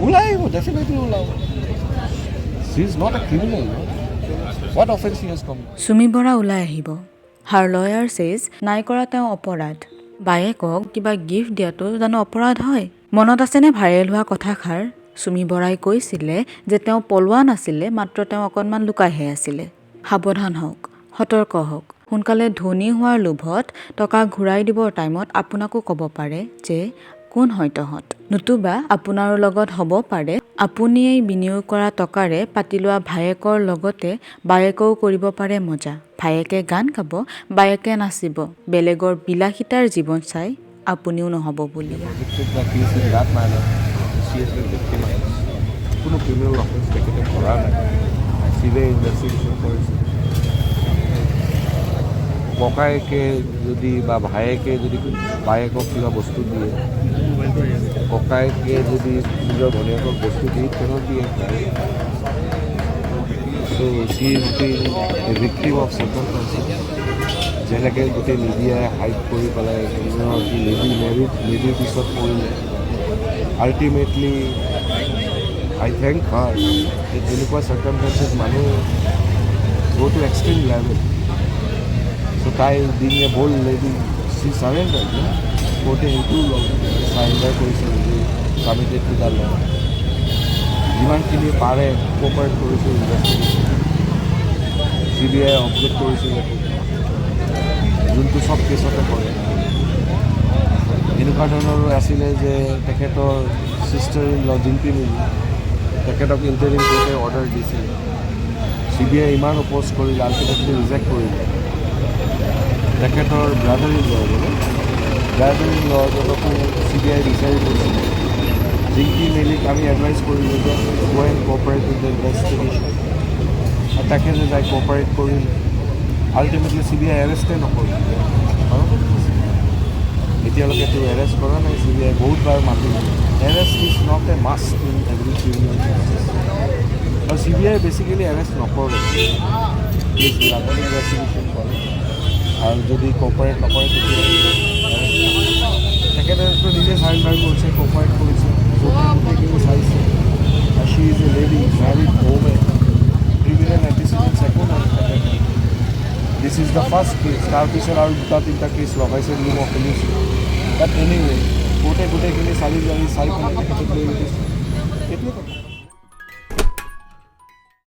ওলাই আহিব, ডেফিনেটলি ওলাব। She is not a criminal. What offense he has committed? Sumi Bora ওলাই আহিব। Her lawyer says নাই কৰা তেওঁ অপৰাধ। বায়েকক কিবা গিফ্ট দিয়াটো জানো অপৰাধ হয়? মনত আছেনে ভাইৰেল হোৱা কথাষাৰ? সুমি বৰাই কৈছিলে যে তেওঁ পলোৱা নাছিলে, মাত্ৰ তেওঁ অকণমান লুকাইহে আছিলে। সাৱধান হওক, সতৰ্ক হওক। সোনকালে ধনী হোৱাৰ লোভত টকা ঘূৰাই দিবৰ টাইমত আপোনাকো ক'ব পাৰে যে কোন হয় তহঁত, নতুবা আপোনাৰ লগত হ'ব পাৰে আপুনি এই বিনিয়োগ কৰা টকাৰে পাতি লোৱা ভায়েকৰ লগতে বায়েকেও কৰিব পাৰে মজা। ভায়েকে গান গাব, বায়েকে নাচিব, বেলেগৰ বিলাসিতাৰ জীৱন চাই আপুনিও নহ'ব বুলি। কোনো ক্ৰিমিনেল অফেন্স তেখেতে কৰা নাই, চিবিআই ইনভেষ্টিগেশ্যন কৰিছে। ককায়েকে যদি বা ভায়েকে যদি বায়েকক কিবা বস্তু দিয়ে, ককায়েকে যদি নিজৰ ভনীয়েকক বস্তু দিয়ে, তেওঁ দিয়ে। So' she is been a victim of circumstances. যেনেকৈ গোটেই মিডিয়াই হাইড কৰি পেলাই মেৰিৰ পিছত পৰিলে। Ultimately I thank her that এনেকুৱা চাৰ্কামষ্টেঞ্চেছ মানুহ go to extreme level. So তাই being a bold lady, she surrendered. কোৰ্টে সেইটো চাৰেণ্ডাৰ কৰিছে, কমিটেড টু দ্য ল। যিমানখিনি পাৰে কোঅপাৰেট কৰিছে ইনভেষ্টিগেশ্যন। চিবিআই অবজেক্ট কৰিছিল যোনটো চব কেছতে কৰে। এনেকুৱা ধৰণৰো আছিলে যে তেখেতৰ চিষ্টাৰ ইন ল জিম্পি মিলি তেখেতক ইণ্টাৰিম কোৰ্টে অৰ্ডাৰ দিছিল। চিবিআই ইমান অপ'জ কৰিলে, আল্টিমেটলি ৰিজেক্ট কৰিলে। তেখেতৰ ব্ৰাদাৰ ইন ল'জনকো চিবিআই বিচাৰি কৰিছিলে। জিম্পি মেলিক আমি এডভাইচ কৰিলোঁ যে গো and cooperate with the investigation. আৰু তেখেতে যাই কোঅপাৰেট কৰিলে। আল্টিমেটলি চিবিআই এৰেষ্টে নকৰিলে। এতিয়ালৈকেতো এৰেষ্ট কৰা নাই চিবিআই, বহুতবাৰ মাতিলে। Arrest is not a must in every criminal case. আৰু চিবিআই বেচিকেলি এৰেষ্ট নকৰে, কেছবিলাকত ইনভেষ্টিগেশ্যন কৰে। আৰু যদি কোঅপাৰেট নকৰে তেতিয়া তেখেতেতো নিজে চাৰেণ্ডাৰ কৰিছে, কোঅপাৰেট কৰিছে, গোটেইখিনি চাইছে। আৰু she is a lady, married women, criminal antecedents একো নাই তেখেতে। This is the first case. তাৰপিছত আৰু দুটা তিনিটা কেছ লগাইছে বুলি মই শুনিছোঁ। বাট এনিৱে কোৰ্টে গোটেইখিনি চাই পেলাই তেখেতক লৈ গৈছে। সেইটোৱে কথা।